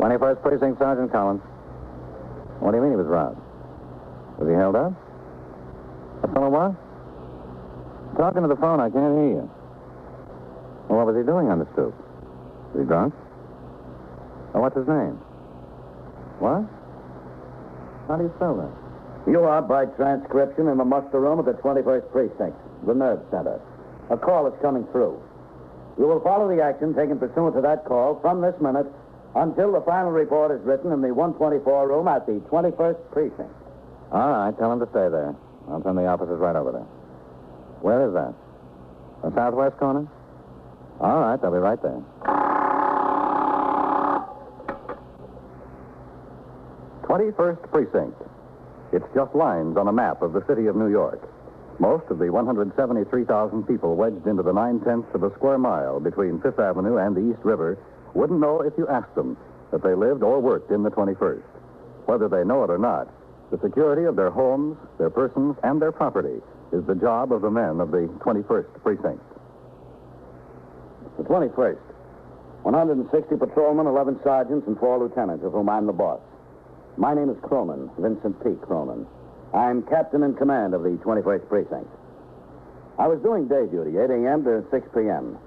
21st Precinct, Sergeant Collins. What do you mean he was robbed? Was he held up? That fellow was? Talking to the phone, I can't hear you. Well, what was he doing on the stoop? Was he drunk? Oh, what's his name? What? How do you spell that? You are, by transcription, in the muster room at the 21st Precinct, the nerve center. A call is coming through. You will follow the action taken pursuant to that call from this minute until the final report is written in the 124 room at the 21st Precinct. All right, tell him to stay there. I'll send the officers right over there. Where is that? The southwest corner? All right, they'll be right there. 21st Precinct. It's just lines on a map of the city of New York. Most of the 173,000 people wedged into the 9/10 of a square mile between Fifth Avenue and the East River wouldn't know if you asked them that they lived or worked in the 21st. Whether they know it or not, the security of their homes, their persons, and their property is the job of the men of the 21st Precinct. The 21st. 160 patrolmen, 11 sergeants, and 4 lieutenants, of whom I'm the boss. My name is Cronin, Vincent P. Cronin. I'm captain in command of the 21st Precinct. I was doing day duty, 8 a.m. to 6 p.m.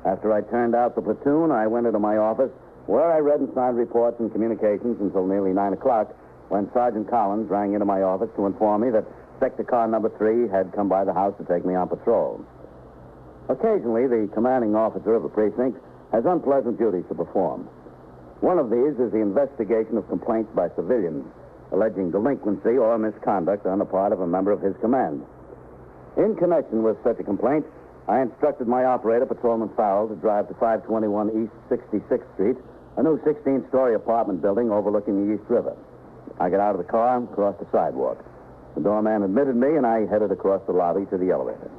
After I turned out the platoon, I went into my office, where I read and signed reports and communications until nearly 9 o'clock, when Sergeant Collins rang into my office to inform me that Sector Car number 3 had come by the house to take me on patrol. Occasionally, the commanding officer of the precinct has unpleasant duties to perform. One of these is the investigation of complaints by civilians alleging delinquency or misconduct on the part of a member of his command. In connection with such a complaint, I instructed my operator, Patrolman Fowle, to drive to 521 East 66th Street, a new 16-story apartment building overlooking the East River. I got out of the car and crossed the sidewalk. The doorman admitted me, and I headed across the lobby to the elevator.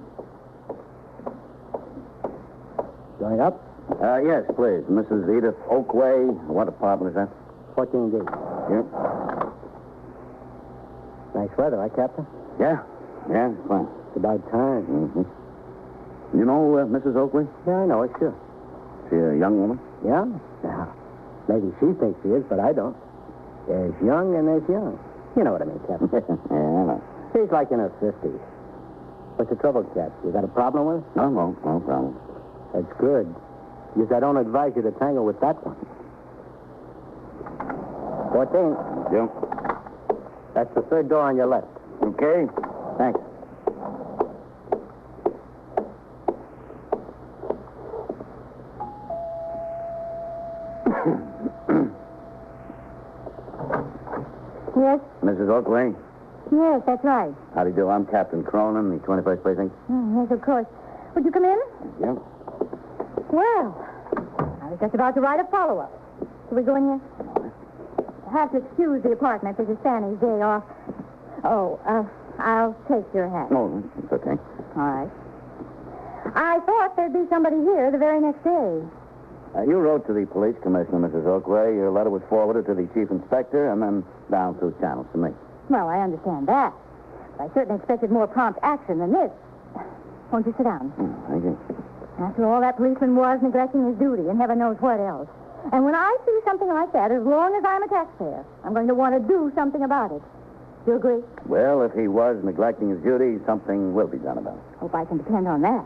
Going up? Yes, please. Mrs. Edith Oakway. What apartment is that? 14D. Yep. Nice weather, huh, Captain? Yeah, it's fine. It's about time. Mm-hmm. You know Mrs. Oakley? Yeah, I know it, sure. She a young woman? Yeah? Yeah. Maybe she thinks she is, but I don't. There's young and there's young. You know what I mean, Captain. Yeah, I know. She's like in her 50s. What's the trouble, Cap? You got a problem with her? No problem. That's good. Because I don't advise you to tangle with that one. 14. You? That's the third door on your left. Okay. Thanks. Yes? Mrs. Oakley? Yes, that's right. How do you do? I'm Captain Cronin, the 21st Precinct. Yes, of course. Would you come in? Yeah. Well, I was just about to write a follow-up. Shall we go in here? I have to excuse the apartment. This is Fanny's day off. Oh, I'll take your hat. No, it's okay. All right. I thought there'd be somebody here the very next day. You wrote to the police commissioner, Mrs. Oakley. Your letter was forwarded to the chief inspector and then down through channels to me. Well, I understand that. But I certainly expected more prompt action than this. Won't you sit down? Thank you. After all, that policeman was neglecting his duty, and heaven knows what else. And when I see something like that, as long as I'm a taxpayer, I'm going to want to do something about it. Do you agree? Well, if he was neglecting his duty, something will be done about it. Hope I can depend on that.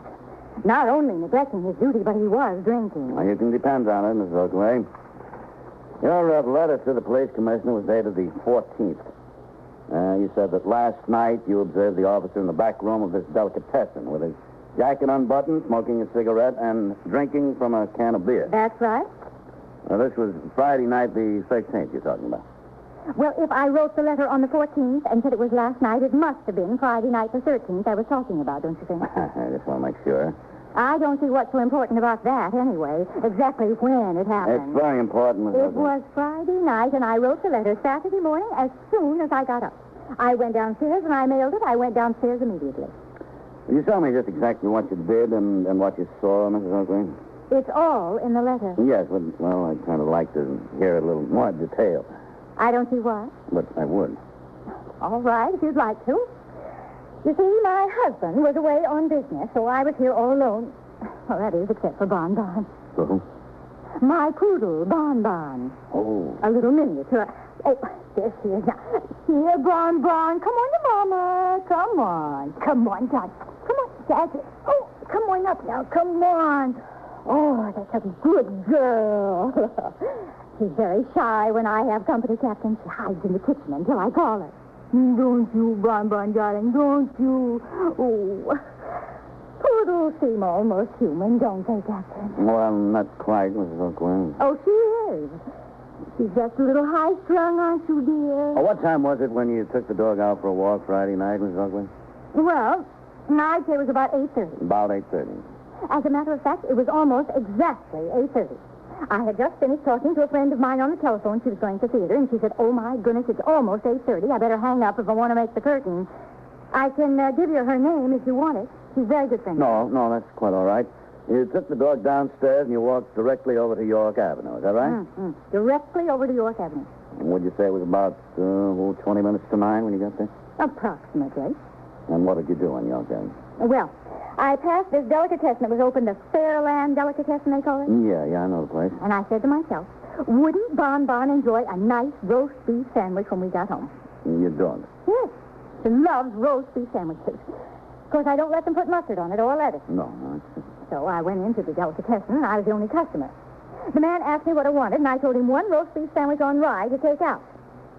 Not only neglecting his duty, but he was drinking. Well, you can depend on it, Mrs. Oakley. Your letter to the police commissioner was dated the 14th. You said that last night you observed the officer in the back room of this delicatessen with his jacket unbuttoned, smoking a cigarette, and drinking from a can of beer. That's right. This was Friday night, the 16th you're talking about. Well, if I wrote the letter on the 14th and said it was last night, it must have been Friday night the 13th I was talking about, don't you think? I just want to make sure. I don't see what's so important about that, anyway. Exactly when it happened. It's very important, Mrs. It Oakley. was Friday night, and I wrote the letter Saturday morning as soon as I got up. I went downstairs, and I mailed it. I went downstairs immediately. Will you tell me just exactly what you did and what you saw, Mrs. Oakley? It's all in the letter. Yes, but, well, I'd kind of like to hear a little more detail. I don't see why. But I would. All right, if you'd like to. You see, my husband was away on business, so I was here all alone. Well, that is, except for Bon Bon. So? My poodle, Bonbon. Oh. A little miniature. Oh, there she is now. Here, Bonbon. Come on to Mama. Come on. Come on, Dad. Come on, Dad. Oh, come on up now. Come on. Oh, that's a good girl. She's very shy when I have company, Captain. She hides in the kitchen until I call her. Don't you, Bonbon, darling, don't you? Oh, poodles seem almost human, don't they, Captain? Well, not quite, Mrs. Oakley. Oh, she is. She's just a little high-strung, aren't you, dear? Oh, what time was it when you took the dog out for a walk Friday night, Mrs. Oakley? Well, I'd say it was about 8:30. About 8:30. As a matter of fact, it was almost exactly 8:30. I had just finished talking to a friend of mine on the telephone. She was going to theater, and she said, oh, my goodness, it's almost 8:30. I better hang up if I want to make the curtain. I can give you her name if you want it. She's a very good friend. No, that's quite all right. You took the dog downstairs and you walked directly over to York Avenue. Is that right? Directly over to York Avenue. And would you say it was about 20 minutes to 9 when you got there? Approximately. And what did you do on York Avenue? Well, I passed this delicatessen that was open, the Fairland Delicatessen, they call it. Yeah, I know the place. And I said to myself, wouldn't Bonbon enjoy a nice roast beef sandwich when we got home? Your dog? Yes. She loves roast beef sandwiches. Of course, I don't let them put mustard on it or lettuce. No. So I went into the delicatessen, and I was the only customer. The man asked me what I wanted, and I told him one roast beef sandwich on rye to take out.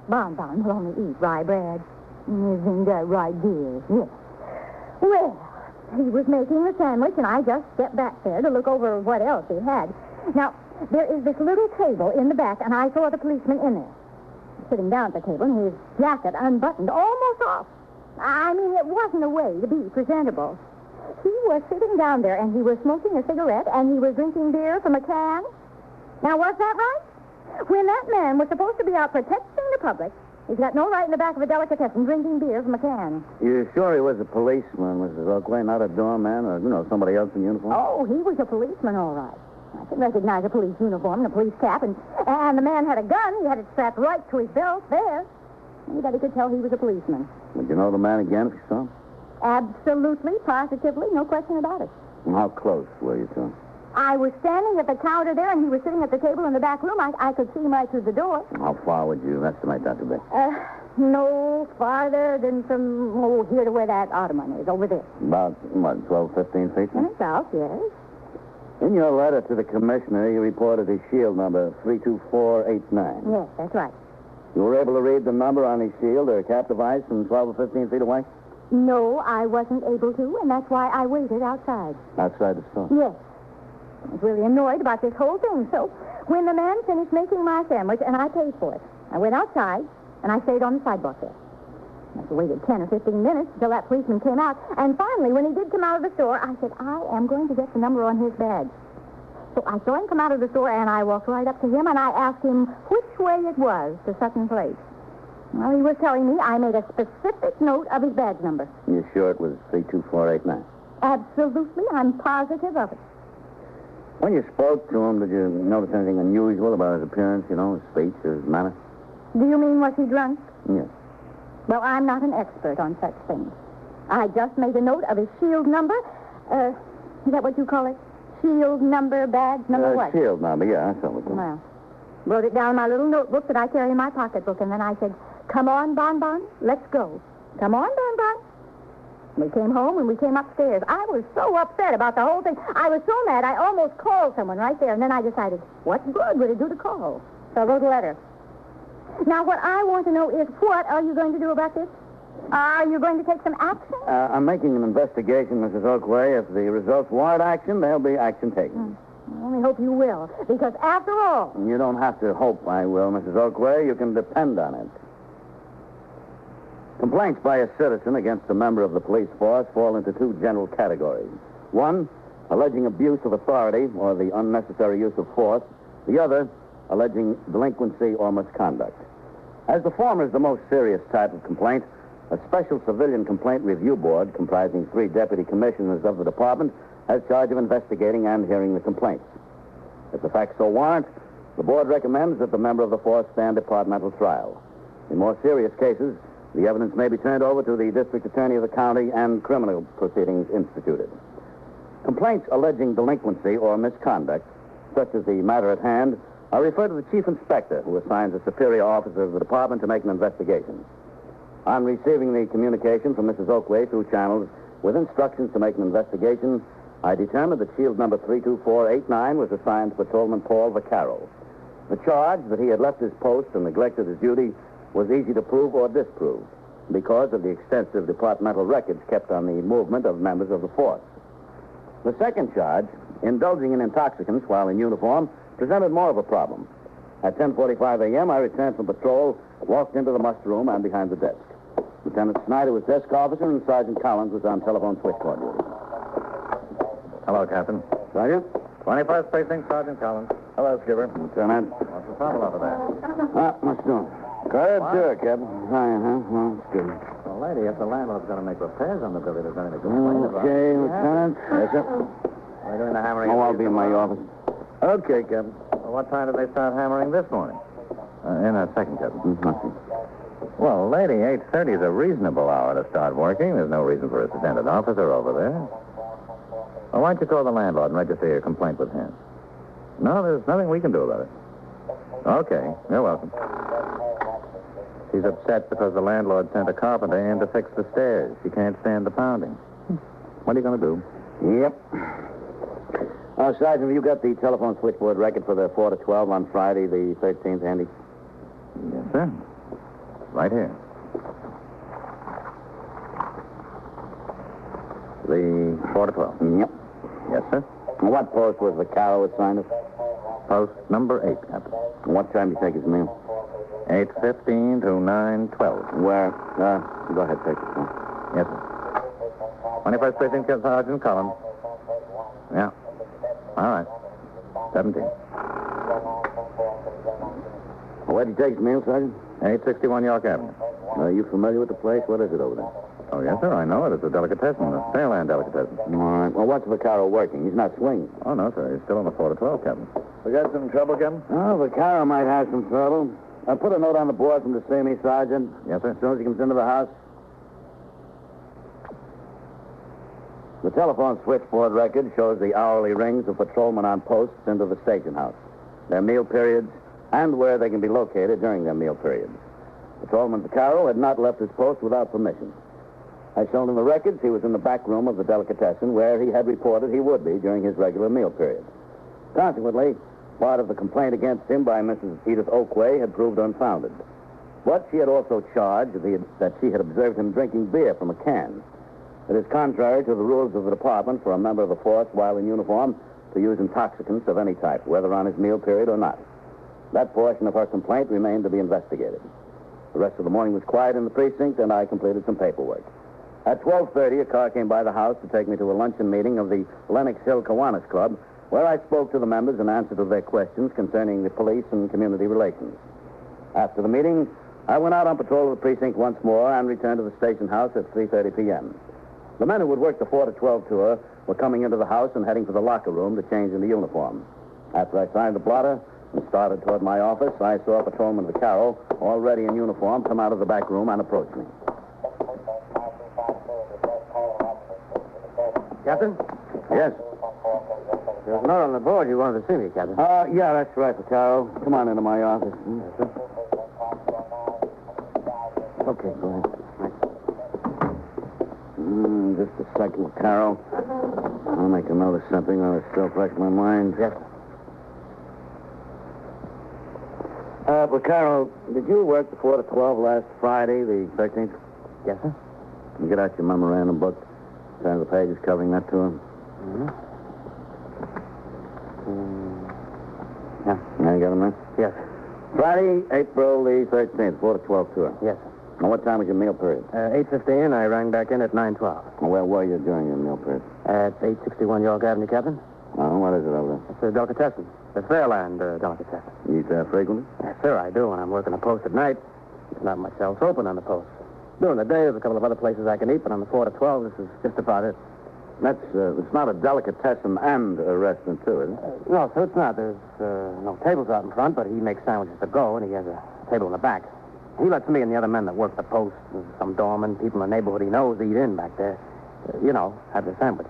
Bonbon will only eat rye bread. Isn't that right, dear? Yes. Well, he was making the sandwich, and I just stepped back there to look over what else he had. Now, there is this little table in the back, and I saw the policeman in there. Sitting down at the table, and his jacket unbuttoned, almost off. I mean, it wasn't a way to be presentable. He was sitting down there, and he was smoking a cigarette, and he was drinking beer from a can. Now, was that right? When that man was supposed to be out protecting the public, he's got no right in the back of a delicatessen drinking beer from a can. You sure he was a policeman, Mrs. Oakley, not a doorman or, somebody else in uniform? Oh, he was a policeman, all right. I could recognize a police uniform and a police cap, and the man had a gun. He had it strapped right to his belt there. Anybody could tell he was a policeman. Would you know the man again if you saw him? Absolutely, positively, no question about it. And how close were you to him? I was standing at the counter there, and he was sitting at the table in the back room. I could see him right through the door. How far would you estimate that to be? No farther than from, here to where that ottoman is, over there. About, 12, 15 feet? South, yes. In your letter to the commissioner, you reported his shield number 32489. Yes, that's right. You were able to read the number on his shield or cap device from 12 or 15 feet away? No, I wasn't able to, and that's why I waited outside. Outside the store? Yes. I was really annoyed about this whole thing, so when the man finished making my sandwich, and I paid for it, I went outside, and I stayed on the sidewalk there. I waited 10 or 15 minutes until that policeman came out, and finally, when he did come out of the store, I said, I am going to get the number on his badge. So I saw him come out of the store, and I walked right up to him, and I asked him which way it was to Sutton Place. Well, he was telling me I made a specific note of his badge number. You sure it was 32489? Absolutely, I'm positive of it. When you spoke to him, did you notice anything unusual about his appearance, his speech, his manner? Do you mean was he drunk? Yes. Well, I'm not an expert on such things. I just made a note of his shield number. Is that what you call it? Shield number, badge number, what? Shield number, yeah, that's what we call it. Well, wrote it down in my little notebook that I carry in my pocketbook, and then I said, come on, Bonbon, let's go. Come on, Bonbon. We came home, and we came upstairs. I was so upset about the whole thing. I was so mad, I almost called someone right there, and then I decided, what good would it do to call? So I wrote a letter. Now, what I want to know is, what are you going to do about this? Are you going to take some action? I'm making an investigation, Mrs. Oakway. If the results warrant action, there'll be action taken. I only hope you will, because after all... You don't have to hope I will, Mrs. Oakway. You can depend on it. Complaints by a citizen against a member of the police force fall into two general categories. One, alleging abuse of authority or the unnecessary use of force. The other, alleging delinquency or misconduct. As the former is the most serious type of complaint, a special civilian complaint review board comprising 3 deputy commissioners of the department has charge of investigating and hearing the complaints. If the facts so warrant, the board recommends that the member of the force stand departmental trial. In more serious cases, the evidence may be turned over to the district attorney of the county and criminal proceedings instituted. Complaints alleging delinquency or misconduct such as the matter at hand are referred to the chief inspector, who assigns a superior officer of the department to make an investigation. On receiving the communication from Mrs. Oakway through channels with instructions to make an investigation, I determined that shield number 32489 was assigned to Patrolman Paul Vaccaro. The charge that he had left his post and neglected his duty was easy to prove or disprove because of the extensive departmental records kept on the movement of members of the force. The second charge, indulging in intoxicants while in uniform, presented more of a problem. At 10:45 a.m., I returned from patrol, walked into the muster room and behind the desk. Lieutenant Snyder was desk officer and Sergeant Collins was on telephone switchboard duty. Hello, Captain. Sergeant? 21st Precinct, Sergeant Collins. Hello, Skipper. Lieutenant? What's the trouble over there? What's doing? Go ahead, sure, Captain. Hi, huh? Well, it's good. Well, lady, if the landlord's going to make repairs on the building, there's nothing to complain about. Okay, Lieutenant. Yes, sir. They're doing the hammering. Oh, I'll be in my office. Okay, Captain. Well, what time did they start hammering this morning? In a second, Captain. Nothing. Well, lady, 8:30 is a reasonable hour to start working. There's no reason for us to send an officer over there. Well, why don't you call the landlord and register your complaint with him? No, there's nothing we can do about it. Okay, you're welcome. She's upset because the landlord sent a carpenter in to fix the stairs. She can't stand the pounding. What are you going to do? Yep. Sergeant, have you got the telephone switchboard record for the 4 to 12 on Friday, the 13th, handy? Yes, sir. Right here. The 4 to 12. Yep. Yes, sir. And what post was Vaccaro assigned to? Post number 8, Captain. And what time do you take his meal? 8:15 to 9:12. Where? Go ahead, take it. Yes, sir. 21st Precinct, Sergeant Collins. Yeah. All right. 17. Where did he take his meal, Sergeant? 861 York Avenue. Are you familiar with the place? What is it over there? Oh, yes, sir. I know it. It's a delicatessen, a Fairland delicatessen. All right. Well, what's Vaccaro working? He's not swinging. Oh, no, sir. He's still on the 4 to 12, Captain. We got some trouble, Captain? Oh, Vaccaro might have some trouble. I'll put a note on the board from to see me, Sergeant. Yes, sir. As soon as he comes into the house. The telephone switchboard record shows the hourly rings of patrolmen on posts into the station house, their meal periods, and where they can be located during their meal periods. Patrolman Vaccaro had not left his post without permission. As shown in the records, he was in the back room of the delicatessen where he had reported he would be during his regular meal period. Consequently, part of the complaint against him by Mrs. Edith Oakway had proved unfounded. But she had also charged that she had observed him drinking beer from a can. It is contrary to the rules of the department for a member of the force while in uniform to use intoxicants of any type, whether on his meal period or not. That portion of her complaint remained to be investigated. The rest of the morning was quiet in the precinct, and I completed some paperwork. At 12:30, a car came by the house to take me to a luncheon meeting of the Lenox Hill Kiwanis Club, where I spoke to the members in answer to their questions concerning the police and community relations. After the meeting, I went out on patrol of the precinct once more and returned to the station house at 3:30 p.m. The men who would work the 4 to 12 tour were coming into the house and heading for the locker room to change into uniform. After I signed the blotter and started toward my office, I saw Patrolman Vaccaro, already in uniform, come out of the back room and approach me. Captain? Yes? There's a note on the board. You wanted to see me, Captain. Yeah, that's right, Vaccaro. Come on into my office. Yes, sir. Okay, go ahead. Just a second, Vaccaro. I'll make a note of something while it's still fresh in my mind. Yes, sir. Vaccaro, did you work the 4 to 12 last Friday, the 13th? Yes, sir. Can you get out your memorandum book? Turn the pages covering that to him. Mm-hmm. Yeah. Now you got him there? Yes. Friday, April the 13th, 4 to 12 tour. Yes, sir. Now, what time was your meal period? 8:15. I rang back in at 9:12. Well, where were you during your meal period? At 861 York Avenue, Captain. Oh, what is it over It's a delicatessen. The Fairland delicatessen. there? You eat there frequently? Yes, sir, I do when I'm working a post at night. There's not much else open on the post. During the day, there's a couple of other places I can eat, but on the 4 to 12, this is just about it. That's, it's not a delicatessen and a restaurant, too, is it? No, sir, it's not. There's no tables out in front, but he makes sandwiches to go, and he has a table in the back. He lets me and the other men that work the post, some doormen, people in the neighborhood he knows, eat in back there. Have their sandwich.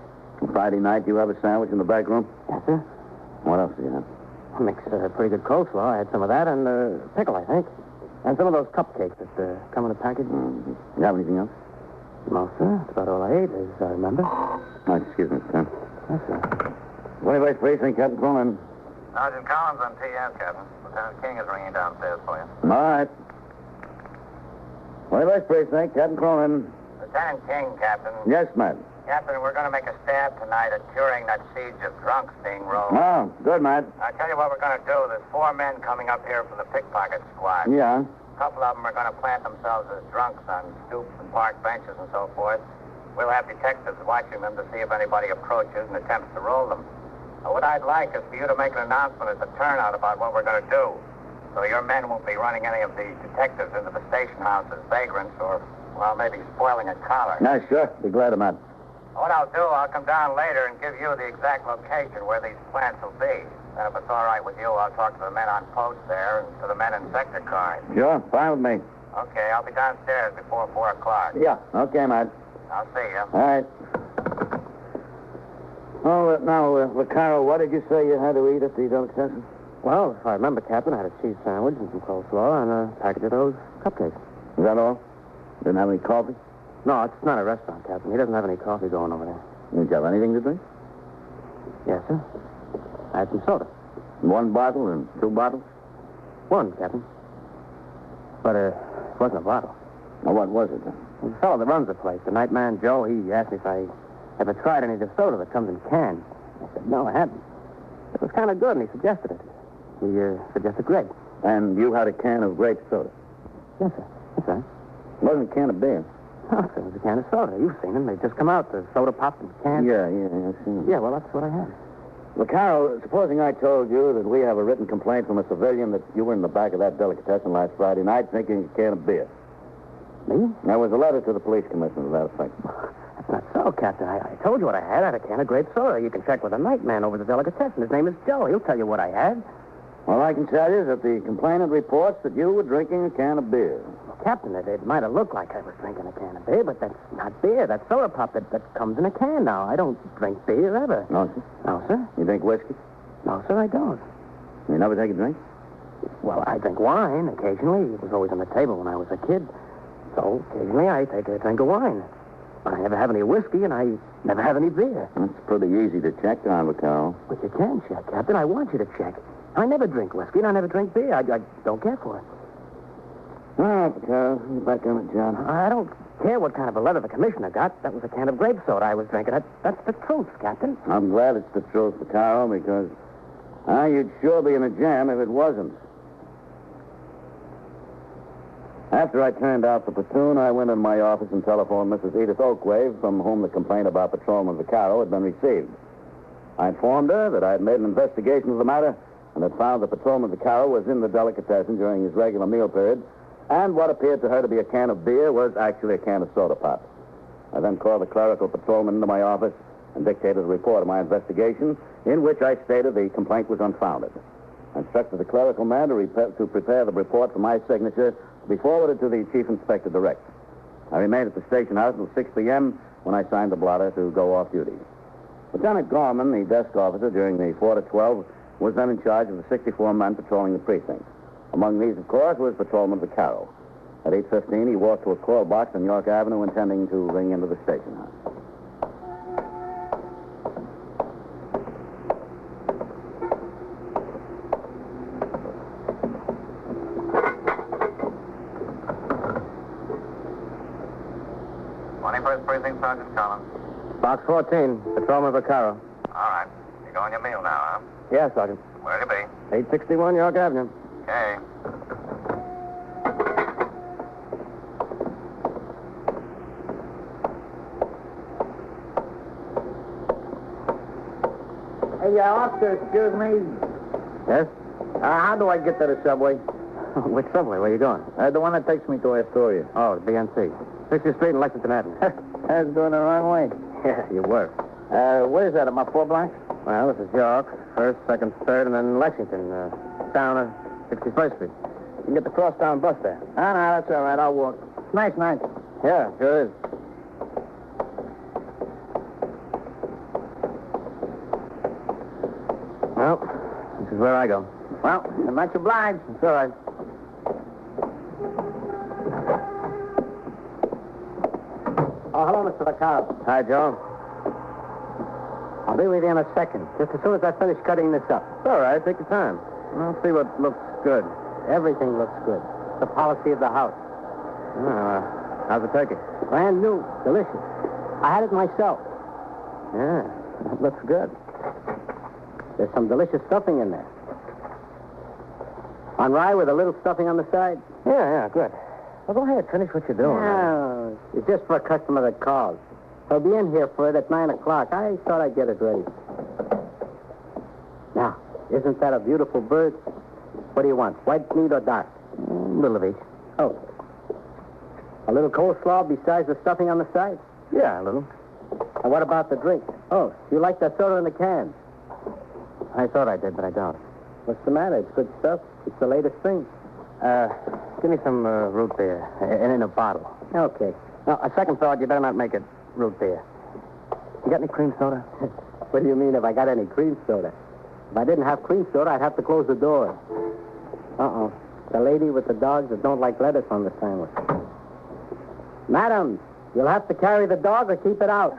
Friday night, you have a sandwich in the back room? Yes, sir. What else do you have? Makes pretty good coleslaw. I had some of that and pickle, I think. And some of those cupcakes that come in a package. You have anything else? No, sir. That's about all I ate, as I remember. Oh, excuse me, sir. Yes, sir. 21st Precinct, Captain Cronin. Sergeant Collins on TS, Captain. Lieutenant King is ringing downstairs for you. All right. 21st Precinct, Captain Cronin. Lieutenant King, Captain. Yes, ma'am. Captain, we're going to make a stab tonight at curing that siege of drunks being rolled. Oh, good, Matt. I'll tell you what we're going to do. There's 4 men coming up here from the pickpocket squad. Yeah. A couple of them are going to plant themselves as drunks on stoops and park benches and so forth. We'll have detectives watching them to see if anybody approaches and attempts to roll them. Now, what I'd like is for you to make an announcement at the turnout about what we're going to do. So your men won't be running any of the detectives into the station house as vagrants or, well, maybe spoiling a collar. No, sure. Be glad of that. What I'll do, I'll come down later and give you the exact location where these plants will be. And if it's all right with you, I'll talk to the men on post there and to the men in sector cars. Sure. Fine with me. Okay, I'll be downstairs before 4 o'clock. Yeah. Okay, Matt. I'll see you. All right. Oh, now, Vaccaro, what did you say you had to eat at the delicatessen? Well, if I remember, Captain, I had a cheese sandwich and some coleslaw and a package of those cupcakes. Is that all? Didn't have any coffee? No, it's not a restaurant, Captain. He doesn't have any coffee going over there. Didn't you have anything to drink? Yes, sir. I had some soda. 1 bottle and 2 bottles? 1, Captain. But it wasn't a bottle. Now, what was it, then? The fellow that runs the place, the night man Joe, he asked me if I ever tried any of the soda that comes in cans. I said, no, I hadn't. It was kind of good, and he suggested it. He suggested grape. And you had a can of grape soda? Yes, sir. That's right. It wasn't a can of beer? Oh, sir, it was a can of soda. You've seen them. They just come out, the soda pop in cans. Yeah, I've seen them. Yeah, well, that's what I had. Vaccaro, supposing I told you that we have a written complaint from a civilian that you were in the back of that delicatessen last Friday night drinking a can of beer. Me? There was a letter to the police commissioner to that effect. That's not so, Captain. I told you what I had. I had a can of grape soda. You can check with the night man over the delicatessen. His name is Joe. He'll tell you what I had. All I can tell you is that the complainant reports that you were drinking a can of beer. Well, Captain, it might have looked like I was drinking a can of beer, but that's not beer. That's soda pop that comes in a can now. I don't drink beer ever. No, sir? No, sir. You drink whiskey? No, sir, I don't. You never take a drink? Well, I drink wine occasionally. It was always on the table when I was a kid. So occasionally I take a drink of wine. I never have any whiskey, and I never have any beer. That's pretty easy to check on, Vaccaro. But you can check, Captain. I want you to check. I never drink whiskey, and I never drink beer. I don't care for it. All right, Vaccaro. You're back on the job. I don't care what kind of a letter the commissioner got. That was a can of grape soda I was drinking. That's the truth, Captain. I'm glad it's the truth, Vaccaro, because you'd sure be in a jam if it wasn't. After I turned out the platoon, I went in my office and telephoned Mrs. Edith Oakwave, from whom the complaint about Patrolman Vaccaro had been received. I informed her that I had made an investigation of the matter and had found that Patrolman Vaccaro was in the delicatessen during his regular meal period, and what appeared to her to be a can of beer was actually a can of soda pop. I then called the clerical patrolman into my office and dictated a report of my investigation, in which I stated the complaint was unfounded. I instructed the clerical man to prepare the report for my signature to be forwarded to the chief inspector direct. I remained at the station house until 6 p.m. when I signed the blotter to go off duty. Lieutenant Gorman, the desk officer during the 4 to 12, was then in charge of the 64 men patrolling the precinct. Among these, of course, was Patrolman Vaccaro. At 8:15, he walked to a call box on York Avenue, intending to ring into the station house. Precinct, Sergeant Collins. Box 14, Patrolman Vaccaro. All right. You're going your meal now, huh? Yes, Sergeant. Where'll you be? 861 York Avenue. Okay. Hey, officer, excuse me. Yes? How do I get to the subway? Which subway? Where are you going? The one that takes me to Astoria. Oh, the BNC. 60th Street and Lexington Avenue. I was going the wrong way. Yeah, you were. What is that, am I 4 blocks? Well, this is York. 1st, 2nd, 3rd, and then Lexington. Down 61st Street. You can get the crosstown bus there. No, that's all right. I'll walk. Nice night. Yeah, sure is. Well, This is where I go. Well, I'm much obliged. It's all right. Oh, hello, Mr. Vaccaro. Hi, Joe. I'll be with you in a second, just as soon as I finish cutting this up. It's all right. Take your time. I'll see what looks good. Everything looks good. The policy of the house. How's the turkey? Brand new. Delicious. I had it myself. Yeah, it looks good. There's some delicious stuffing in there. On rye with a little stuffing on the side? Yeah, good. Well, go ahead. Finish what you're doing. No, it's just for a customer that calls. He'll be in here for it at 9 o'clock. I thought I'd get it ready. Now, isn't that a beautiful bird? What do you want, white meat or dark? A little of each. Oh. A little coleslaw besides the stuffing on the side? Yeah, a little. And what about the drink? Oh, you like that soda in the can? I thought I did, but I don't. What's the matter? It's good stuff. It's the latest thing. Give me some root beer in a bottle. Okay. Now, a second thought, you better not make it root beer. You got any cream soda? What do you mean if I got any cream soda? If I didn't have cream soda, I'd have to close the door. Uh-oh. The lady with the dogs that don't like lettuce on the sandwich. Madam, you'll have to carry the dog or keep it out.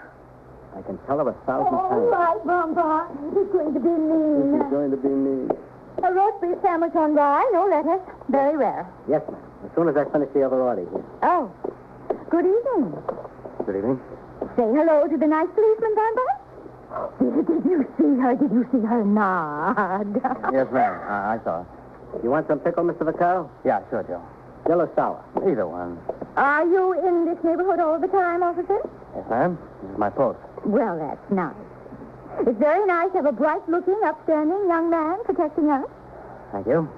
I can tell her 1,000 times. All right, Bonbon. This is going to be mean. This is going to be me. A roast beef sandwich on rye, no lettuce. Very rare. Yes, ma'am. As soon as I finish the other order here. Oh. Good evening. Good evening. Say hello to the nice policeman, Bonbon. Did you see her? Did you see her nod? Yes, ma'am. I saw her. You want some pickle, Mr. Vaccaro? Yeah, sure, Joe. Still or sour? Either one. Are you in this neighborhood all the time, officer? Yes, ma'am. This is my post. Well, that's nice. It's very nice to have a bright-looking, upstanding young man protecting us. Thank you.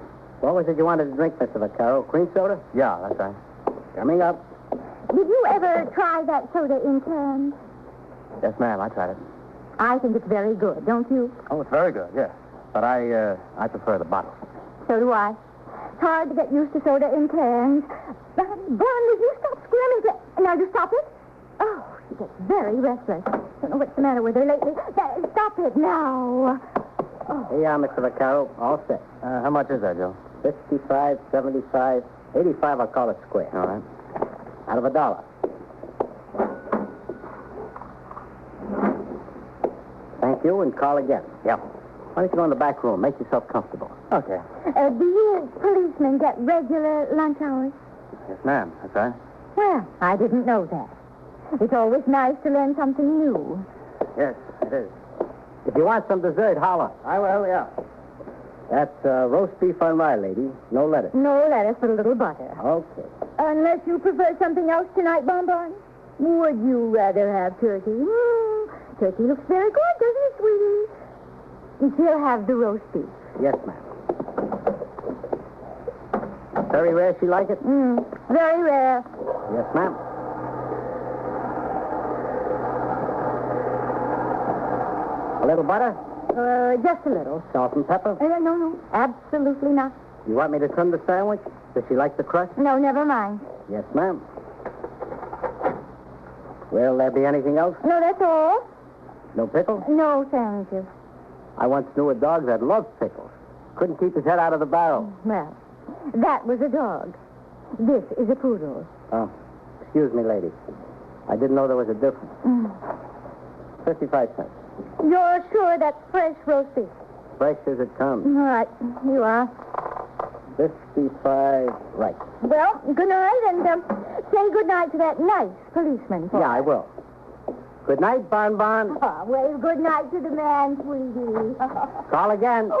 What was it you wanted to drink, Mr. Vaccaro? Cream soda? Yeah, that's right. Coming up. Did you ever try that soda in cans? Yes, ma'am. I tried it. I think it's very good, don't you? Oh, it's very good, yes. But I prefer the bottle. So do I. It's hard to get used to soda in cans. Bun, will you stop squirming? Now, you stop it? Oh, she gets very restless. Don't know what's the matter with her lately. Stop it now. Oh. Here you are, Mr. Vaccaro. All set. How much is that, Joe? 55, 75, 85, I'll call it square. All right. Out of $1. Thank you, and call again. Yeah. Why don't you go in the back room? Make yourself comfortable. Okay. Do you policemen get regular lunch hours? Yes, ma'am. That's right. Well, I didn't know that. It's always nice to learn something new. Yes, it is. If you want some dessert, holler. I will, yeah. That's roast beef on rye, lady. No lettuce. No lettuce, but a little butter. Okay. Unless you prefer something else tonight, Bonbon. Would you rather have turkey? Turkey looks very good, doesn't it, sweetie? And she'll have the roast beef. Yes, ma'am. Very rare she like it? Very rare. Yes, ma'am. A little butter? Just a little. Salt and pepper? No. Absolutely not. You want me to trim the sandwich? Does she like the crust? No, never mind. Yes, ma'am. Will there be anything else? No, that's all. No pickle? No, thank you. I once knew a dog that loved pickles. Couldn't keep his head out of the barrel. Well, that was a dog. This is a poodle. Oh, excuse me, lady. I didn't know there was a difference. 55 cents. You're sure that's fresh roast beef? Fresh as it comes. All right, you are. 55, right. Well, good night, and say good night to that nice policeman. Yeah, I will. Good night, Bonbon. Oh, wave good night to the man, sweetie. Call again. Well.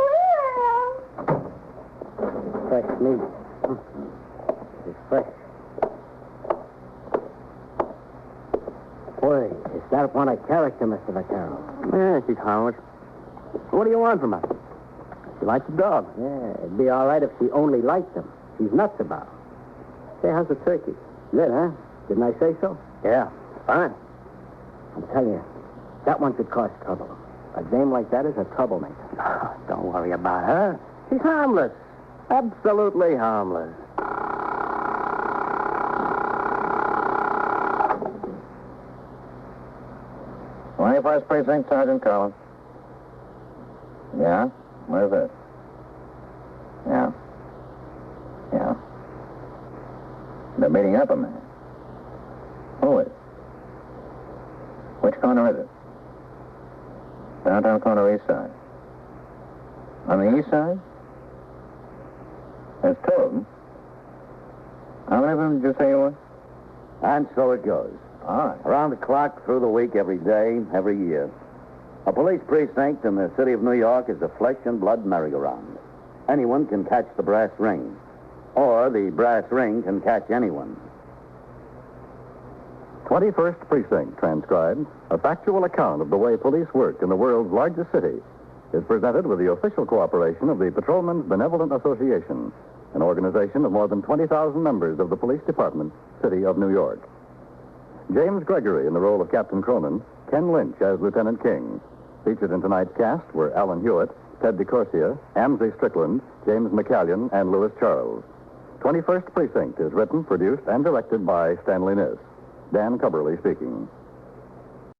Fresh meat. It's fresh. Boy, is that one a character, Mr. Vaccaro? Yeah, she's harmless. What do you want from her? She likes the dog. Yeah, it'd be all right if she only liked him. She's nuts about him. Say, how's the turkey? Good, huh? Didn't I say so? Yeah, fine. I'm telling you, that one could cause trouble. A dame like that is a troublemaker. Oh, don't worry about her. She's harmless. Absolutely harmless. 21st Precinct, Sergeant Collins. Yeah? Where's that? Yeah. Yeah. They're beating up a man. Who is? Which corner is it? Downtown corner, east side. On the east side? There's two of them. How many of them did you say you were? And so it goes. All right. Around the clock, through the week, every day, every year. A police precinct in the city of New York is a flesh and blood merry-go-round. Anyone can catch the brass ring. Or the brass ring can catch anyone. 21st Precinct, transcribed, a factual account of the way police work in the world's largest city, is presented with the official cooperation of the Patrolmen's Benevolent Association, an organization of more than 20,000 members of the Police Department, City of New York. James Gregory in the role of Captain Cronin, Ken Lynch as Lieutenant King. Featured in tonight's cast were Alan Hewitt, Ted DeCorsia, Amsey Strickland, James McCallion, and Louis Charles. 21st Precinct is written, produced, and directed by Stanley Niss. Dan Cubberly speaking.